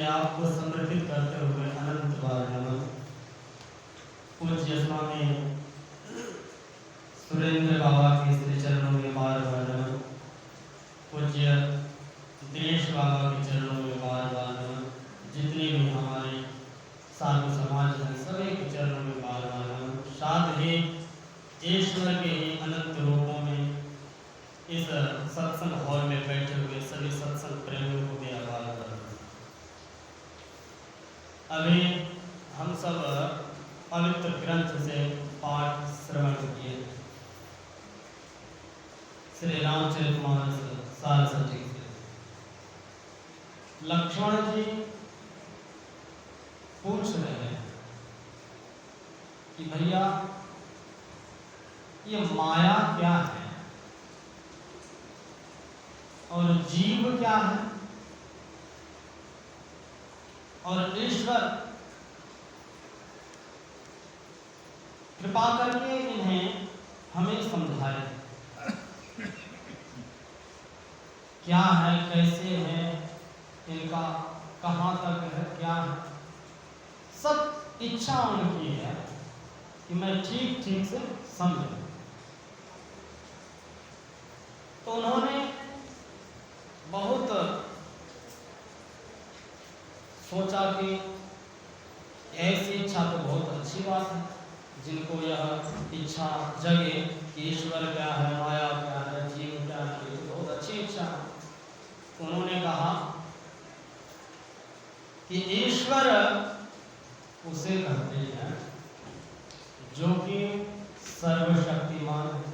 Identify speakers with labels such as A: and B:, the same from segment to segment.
A: आपको समर्पित करते हुए अनंत बार नमन। पूज्य स्वामी सुरेंद्र बाबा के श्री चरणों में बार बार नमन। पूज्य दिनेश बाबा के चरणों में बार बार नमन। जितने भी हमारे साधु समाज हैं सभी के चरणों में बार बार नमन। साथ ही ईश्वर के ही अनंत रूपों में इस सत्संग हॉल में बैठे हुए सभी सत्संग प्रेमियों को भी आभार करता हूँ। अभी हम सब पवित्र ग्रंथ से पाठ श्रवण किए। श्री रामचरितमानस सार सटी से लक्ष्मण जी पूछ रहे हैं कि भैया ये माया क्या है और जीव क्या है और ईश्वर, कृपा करके इन्हें हमें समझाए क्या है, कैसे है, इनका कहाँ तक है, क्या है। सब इच्छा उनकी है कि मैं ठीक ठीक से समझूं। तो उन्होंने बहुत सोचा कि ऐसी इच्छा तो बहुत अच्छी बात है, जिनको यह इच्छा जगे कि ईश्वर क्या है, माया क्या है, जीव क्या है, ये तो बहुत अच्छी इच्छा है। उन्होंने कहा कि ईश्वर उसे कहते हैं जो कि सर्वशक्तिमान है,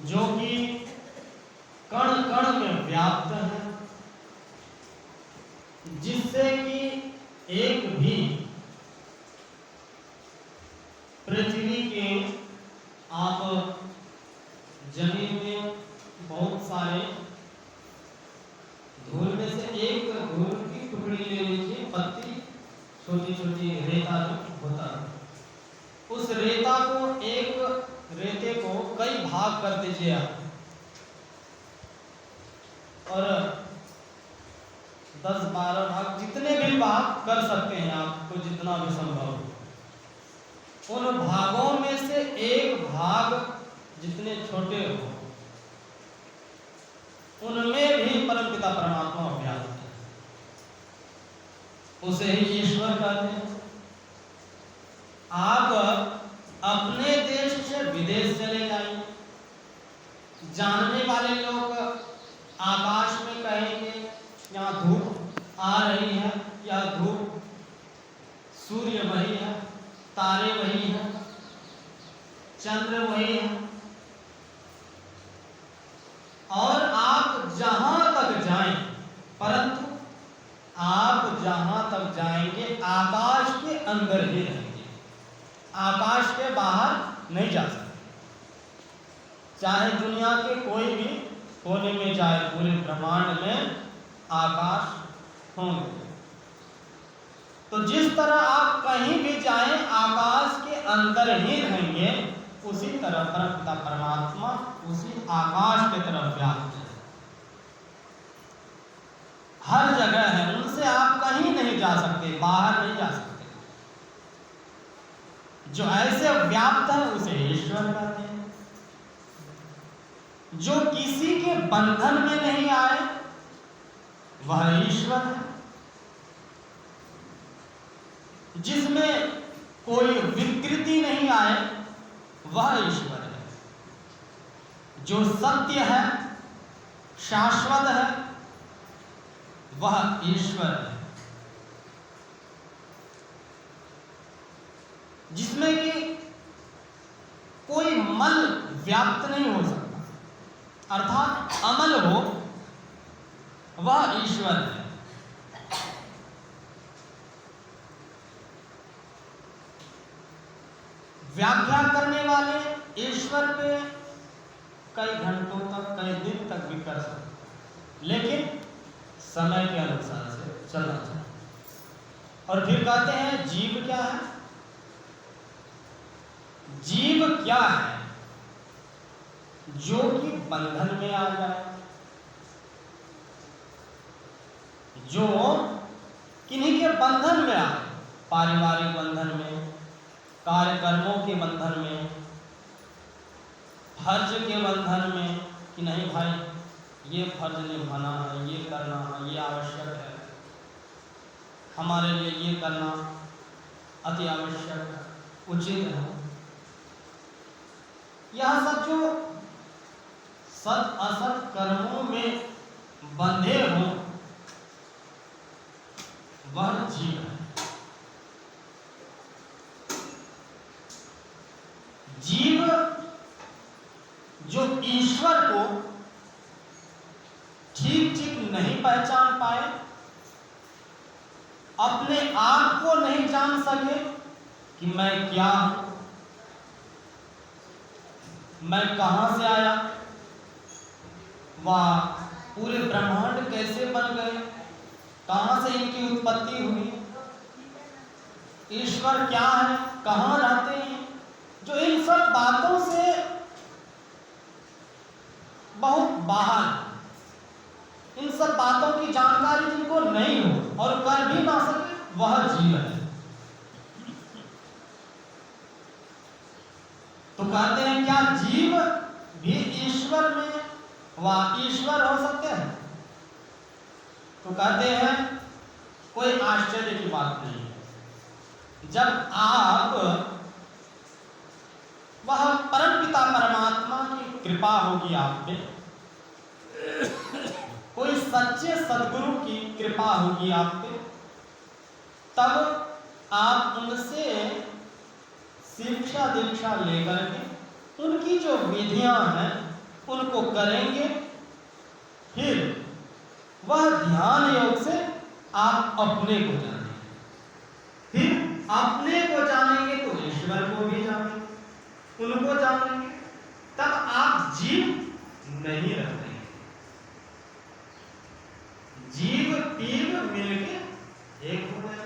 A: जो कि कण कण में व्याप्त है, जिससे कि एक भी पृथ्वी के आप जमीन में बहुत सारे धूल में से एक धूल की टुकड़ी ले लीजिए, पत्ती छोटी छोटी रेता जो होता है, उस रेता को रेते को कई भाग कर दीजिए आप और 10-12 भाग, जितने भी भाग कर सकते हैं आपको जितना भी संभव हो, उन भागों में से एक भाग जितने छोटे हो उनमें भी परमपिता परमात्मा व्याप्त है, उसे ही ईश्वर कहते हैं। आप अपने देश से विदेश चले जाइए, जानने वाले लोग आकाश में कहेंगे यहाँ धूप आ रही है, या धूप, सूर्य वही है, तारे वही हैं, चंद्र वही है, और आप जहां तक जाएं, परंतु आप जहां तक जाएंगे आकाश के अंदर ही रहेंगे, आकाश के बाहर नहीं जा सकते। चाहे दुनिया के कोई भी कोने में जाए, पूरे ब्रह्मांड में आकाश होंगे। तो जिस तरह आप कहीं भी जाएं आकाश के अंदर ही रहेंगे, उसी तरह परमपिता परमात्मा उसी आकाश के तरफ व्याप्त है, हर जगह है, उनसे आप कहीं नहीं जा सकते, बाहर नहीं जा सकते। जो ऐसे व्याप्त है उसे ईश्वर कहते हैं। जो किसी के बंधन में नहीं आए वह ईश्वर है। जिसमें कोई विकृति नहीं आए वह ईश्वर है। जो सत्य है, शाश्वत है, वह ईश्वर है। जिसमें कि कोई मल व्याप्त नहीं हो सकता, अर्थात अमल हो, वह ईश्वर है। व्याख्या करने वाले ईश्वर पे कई घंटों तक, कई दिन तक भी कर सकते, लेकिन समय के अनुसार से चलना चाहिए। और फिर कहते हैं जीव क्या है? जीव क्या है? जो कि बंधन में आ जाए, जो किन्हीं के बंधन में आए, पारिवारिक बंधन में, कार्यकर्मों के बंधन में, फर्ज के बंधन में, कि नहीं भाई ये फर्ज निभाना है, ये करना है, ये आवश्यक है, हमारे लिए ये करना अति आवश्यक है, उचित है। यह सब जो सत असत कर्मों में बंधे हों वह जीव है। जीव जो ईश्वर को ठीक ठीक नहीं पहचान पाए, अपने आप को नहीं जान सके कि मैं क्या हूं, मैं कहां से आया, वह पूरे ब्रह्मांड कैसे बन गए, कहां से इनकी उत्पत्ति हुई, ईश्वर क्या है, कहां रहते हैं, जो इन सब बातों से बहुत बाहर, इन सब बातों की जानकारी जिनको नहीं हो और कर भी ना सके, वह जीव है। तो कहते हैं क्या जीव भी ईश्वर में वह ईश्वर हो सकते हैं? तो कहते हैं कोई आश्चर्य की बात नहीं है। जब आप वह परमपिता परमात्मा की कृपा होगी आप पे, कोई सच्चे सद्गुरु की कृपा होगी आप पे, तब आप उनसे शिक्षा दीक्षा लेकर के उनकी जो विधियां हैं उनको करेंगे, फिर वह ध्यान योग से आप अपने को जानेंगे, फिर अपने को जानेंगे तो ईश्वर को भी जानेंगे, उनको जानेंगे, तब आप जीव नहीं रहते। जीव तीव मिलके एक हो गए।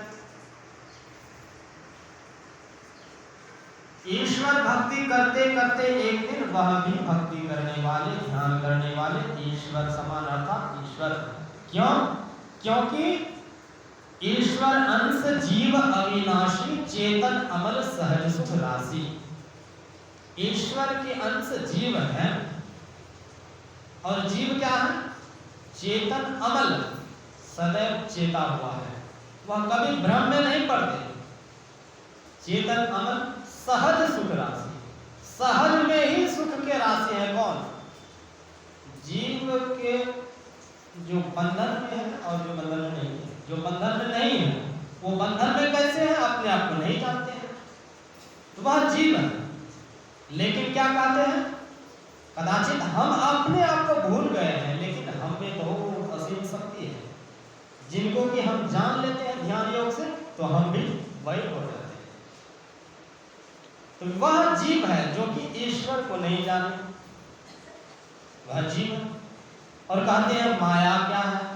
A: ईश्वर भक्ति करते करते एक दिन वह भी भक्ति करने वाले, ध्यान करने वाले ईश्वर समान अर्थात ईश्वर। क्यों? क्योंकि ईश्वर अंश जीव अविनाशी चेतन अमल सहज सुख राशि। ईश्वर के अंश जीव है और जीव क्या है? चेतन अमल, सदैव चेता हुआ है, वह कभी भ्रम में नहीं पड़ते। चेतन अमल सहज सुख राशि, सहज में ही सुख के राशि है कौन? जीव के जो बंधन में है और जो बंधन में नहीं है। जो बंधन में नहीं है वो बंधन में कैसे है अपने आप को नहीं जानते हैं, तो वह जीव है। लेकिन क्या कहते हैं? कदाचित हम अपने आप को भूल गए हैं, लेकिन हम में तो असीम शक्ति है, जिनको कि हम जान लेते हैं ध्यान योग से, तो हम भी वही हो जाते हैं। तो वह जीव है जो कि ईश्वर को नहीं जाने, वह जीव है। और कहते हैं माया क्या है?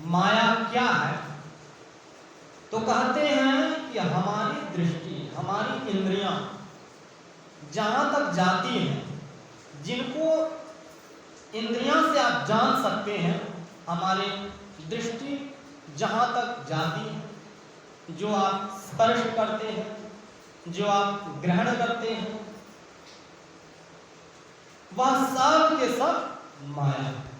A: माया क्या है? तो कहते हैं कि हमारी दृष्टि, हमारी इंद्रियां जहां तक जाती हैं, जिनको इंद्रियां से आप जान सकते हैं, हमारी दृष्टि जहां तक जाती है, जो आप स्पर्श करते हैं, जो आप ग्रहण करते हैं, वह सब के सब माया है।